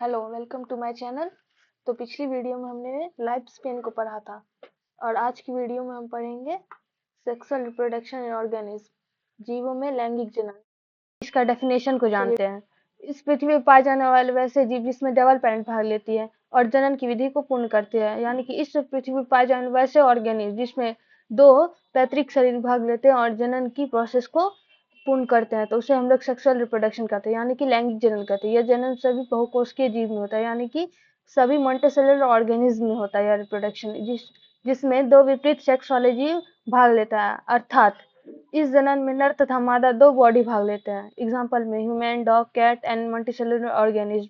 Hello, welcome to my channel. तो पिछली video में हमने लाइफ स्पेन को पढ़ा था और आज की वीडियो में हम पढ़ेंगे सेक्सुअल रिप्रोडक्शन इन ऑर्गेनिज्म, जीवों में लैंगिक जनन। इसका डेफिनेशन को जानते हैं। इस पृथ्वी पर पाए जाने वाले वैसे जीव जिसमें डबल पेरेंट भाग लेती है और जनन की विधि को पूर्ण करती है, यानी कि इस पृथ्वी पर पाए जाने वैसे ऑर्गेनिज्म जिसमें दो पैतृक शरीर भाग लेते हैं और जनन की प्रोसेस को पूर्ण करते हैं, तो उसे हम लोग सेक्सुअल रिप्रोडक्शन कहते हैं, यानी कि लैंगिक जनन कहते हैं। यह जनन सभी बहुकोशिकीय जीव में होता है, यानी कि सभी मल्टीसेलुलर ऑर्गेनिज्म में होता है यह रिप्रोडक्शन, जिसमें दो विपरीत सेक्स वाले जीव भाग लेता है। अर्थात इस जनन में नर तथा मादा दो बॉडी भाग लेते हैं। एग्जाम्पल में human, dog, cat and multicellular organism.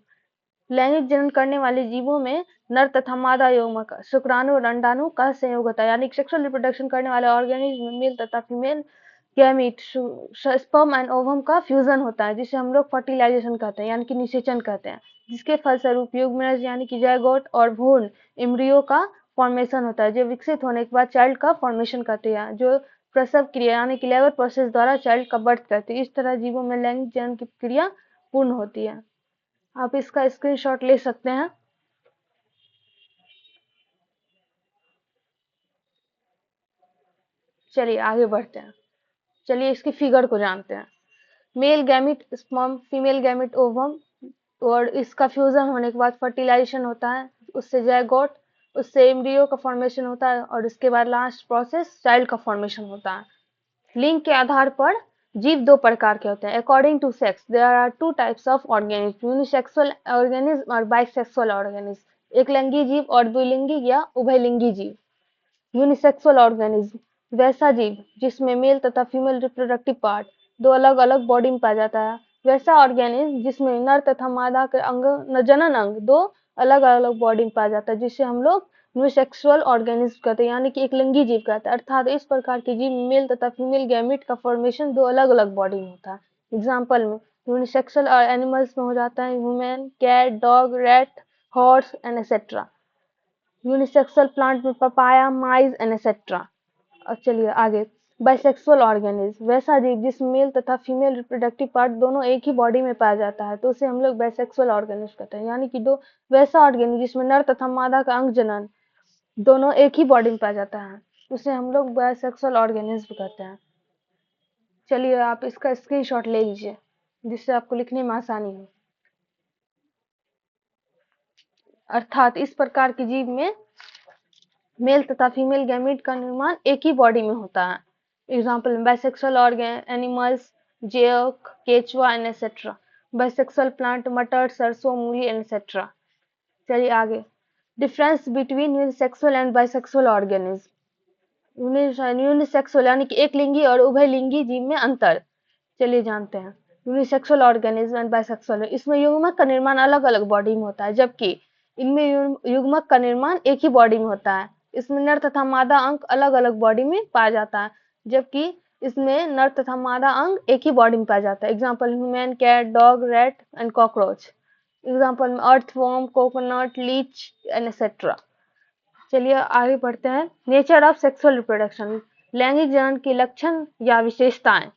लैंगिक जनन करने वाले जीवों में नर तथा मादा युग्मक शुक्राणु और अंडाणु का संयोग होता है, यानी सेक्सुअल रिप्रोडक्शन करने वाले ऑर्गेनिज्म में मेल तथा female gamete sperm and ovum का फ्यूजन होता है, जिसे हम लोग फर्टिलाइजेशन कहते हैं, यानी कि निषेचन कहते हैं, जिसके फलस्वरूप युग्मनज यानी कि जायगोट और भ्रूण एम्ब्रियो का फॉर्मेशन होता है, जो विकसित होने के बाद चाइल्ड का फॉर्मेशन करते हैं, जो प्रसव क्रिया यानी कि लेबर प्रोसेस द्वारा चाइल्ड का बर्थ करती है। इस तरह जीवों में लैंगिक जनन की क्रिया पूर्ण होती है। आप इसका स्क्रीनशॉट ले सकते हैं। चलिए आगे बढ़ते हैं। चलिए इसकी फिगर को जानते हैं। Male gamete sperm, female gamete ovum, और इसका फ्यूजन होने के बाद फर्टिलाइजेशन होता है, उससे जायगोट, उससे एम्ब्रियो का फॉर्मेशन होता है और इसके बाद लास्ट प्रोसेस चाइल्ड का फॉर्मेशन होता है। लिंग के आधार पर जीव दो प्रकार के होते हैं। According to sex there are two types of organism, unisexual organism और बाइसेक्सुअल ऑर्गेनिज्म। एक लिंगी जीव और द्विलिंगी या उभयलिंगी जीव। यूनिसेक्सुअल ऑर्गेनिज्म वैसा जीव जिसमें मेल तथा फीमेल रिप्रोडक्टिव पार्ट दो अलग अलग बॉडी में पाया जाता है। वैसा ऑर्गेनिज्म जिसमें नर तथा मादा के अंग जनन अंग दो अलग अलग बॉडी में पाया जाता है, जिसे हम लोग यूनिसेक्सुअल ऑर्गेनिज्म कहते हैं, यानी कि एक लिंगी जीव कहते हैं। अर्थात इस प्रकार के जीव मेल तथा फीमेल गैमीट का फॉर्मेशन दो अलग अलग बॉडी में होता है। एग्जाम्पल में यूनिसेक्सुअल एनिमल्स में हो जाता है human, cat, dog, rat, horse and etcetera. Unisexual plant में पपाया, माइज एंड एक्सेट्रा। अब चलिए आगे। बाइसेक्सुअल ऑर्गेनिज्म वैसा जीव जिसमें मेल तथा फीमेल रिप्रोडक्टिव पार्ट दोनों एक ही बॉडी में पाया जाता है, तो उसे हम लोग बाइसेक्सुअल ऑर्गेनिज्म कहते हैं, यानी कि दो वैसा ऑर्गेनिज्म जिसमें नर तथा मादा का अंग जनन दोनों एक ही बॉडी में पाया जाता है, उसे हम लोग बाइसेक्सुअल ऑर्गेनिज्म कहते हैं। चलिए आप इसका स्क्रीनशॉट ले लीजिए जिससे आपको लिखने में आसानी हो। अर्थात इस प्रकार के जीव में मेल तथा फीमेल गैमीट का निर्माण एक ही बॉडी में होता है। एग्जाम्पल बाइसेक्सुअल एनिमल्स जेक, केचुआ एंड एक्सेट्रा। बाइसेक्सुअल प्लांट मटर, सरसों, मूली एंड एक्सेट्रा। चलिए आगे। Difference between unisexual and bisexual organism. Unisexual यानी कि एक लिंगी और उभयलिंगी जीव में अंतर चलिए जानते हैं। यूनिसेक्सुअल ऑर्गेनिज्म एंड बाइसेक्सुअल, इसमें युग्मक का निर्माण अलग अलग बॉडी में होता है, जबकि इनमें युग्मक का निर्माण एक ही बॉडी में होता है। इसमें नर तथा मादा अंग अलग अलग बॉडी में पाया जाता है, जबकि इसमें नर तथा मादा अंग एक ही बॉडी में पाया जाता है। Example human, cat, dog, rat and cockroach. Example में earthworm, coconut, leech and etcetera. चलिए आगे बढ़ते हैं। नेचर ऑफ सेक्सुअल रिप्रोडक्शन, लैंगिक जनन के लक्षण या विशेषताएं।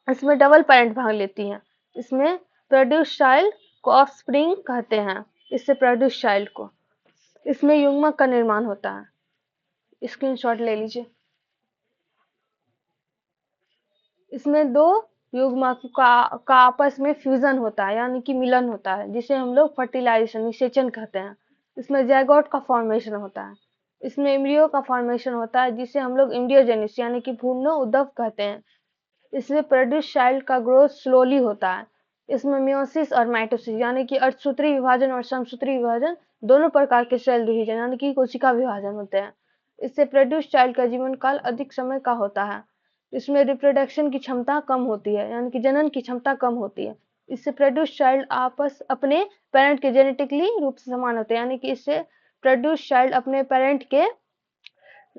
इसमें डबल पेरेंट भाग लेती हैं। इसमें प्रोड्यूस चाइल्ड को ऑफस्प्रिंग कहते हैं, इससे प्रोड्यूस चाइल्ड को। इसमें युग्मक का निर्माण होता है। स्क्रीनशॉट ले लीजिए। इसमें दो युग्मक का आपस में फ्यूजन होता है, यानी कि मिलन होता है, जिसे हम लोग फर्टिलाइजेशन निषेचन कहते हैं। इसमें जायगोट का फॉर्मेशन होता है। इसमें एम्ब्रियो का फॉर्मेशन होता है, जिसे हम लोग एम्ब्रियोजेनिस यानी कि भ्रूण उद्भव कहते हैं। इसमें प्रोड्यूस चाइल्ड का ग्रोथ स्लोली होता है। इसमें मियोसिस और माइटोसिस यानी कि अर्धसूत्री विभाजन और समसूत्री विभाजन दोनों प्रकार के सेल डिवीजन यानी कि कोशिका विभाजन होते हैं। इससे प्रोड्यूस चाइल्ड का जीवन काल अधिक समय का होता है। इसमें रिप्रोडक्शन की क्षमता कम होती है, यानी कि जनन की क्षमता कम होती है। इससे प्रोड्यूस चाइल्ड आपस अपने पेरेंट के जेनेटिकली रूप से समान होते हैं, यानी कि इससे प्रोड्यूस चाइल्ड अपने पेरेंट के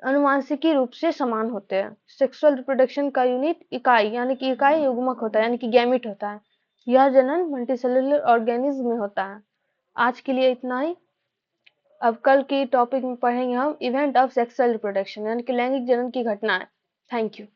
अनुवांशिकी रूप से समान होते हैं। सेक्सुअल रिप्रोडक्शन का यूनिट इकाई यानी कि इकाई युग्मक होता है, यानी कि गैमिट होता है। यह जनन मल्टीसेलुलर ऑर्गेनिज्म में होता है। आज के लिए इतना ही। अब कल की टॉपिक में पढ़ेंगे हम इवेंट ऑफ सेक्सुअल रिप्रोडक्शन, यानी कि लैंगिक जनन की घटनाएं। Thank you.